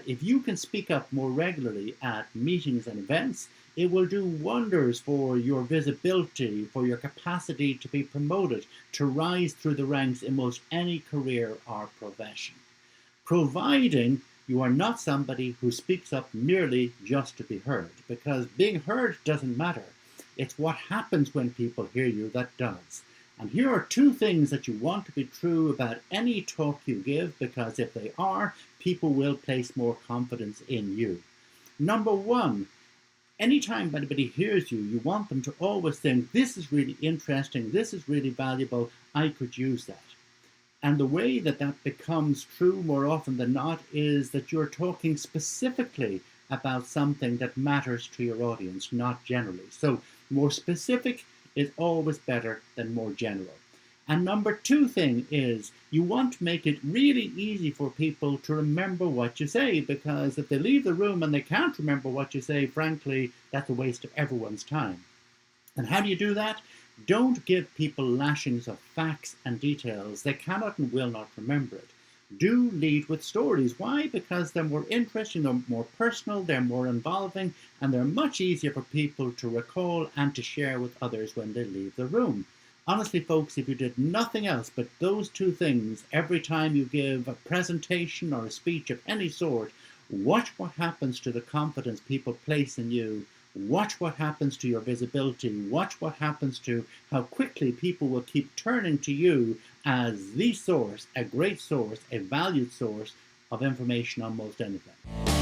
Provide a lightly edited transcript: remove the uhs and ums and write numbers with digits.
if you can speak up more regularly at meetings and events, it will do wonders for your visibility, for your capacity to be promoted, to rise through the ranks in most any career or profession. Providing you are not somebody who speaks up merely just to be heard, because being heard doesn't matter. It's what happens when people hear you that does. And here are two things that you want to be true about any talk you give, because if they are, people will place more confidence in you. Number one, anytime anybody hears you, you want them to always think, this is really interesting, this is really valuable, I could use that. And the way that that becomes true more often than not is that you're talking specifically about something that matters to your audience, not generally. So more specific is always better than more general. And number two thing is you want to make it really easy for people to remember what you say, because if they leave the room and they can't remember what you say, frankly, that's a waste of everyone's time. And how do you do that? Don't give people lashings of facts and details. They cannot and will not remember it. Do lead with stories. Why? Because they're more interesting, they're more personal, they're more involving, and they're much easier for people to recall and to share with others when they leave the room. Honestly, folks, if you did nothing else but those two things every time you give a presentation or a speech of any sort, watch what happens to the confidence people place in you. Watch what happens to your visibility. Watch what happens to how quickly people will keep turning to you as the source, a great source, a valued source of information on most anything.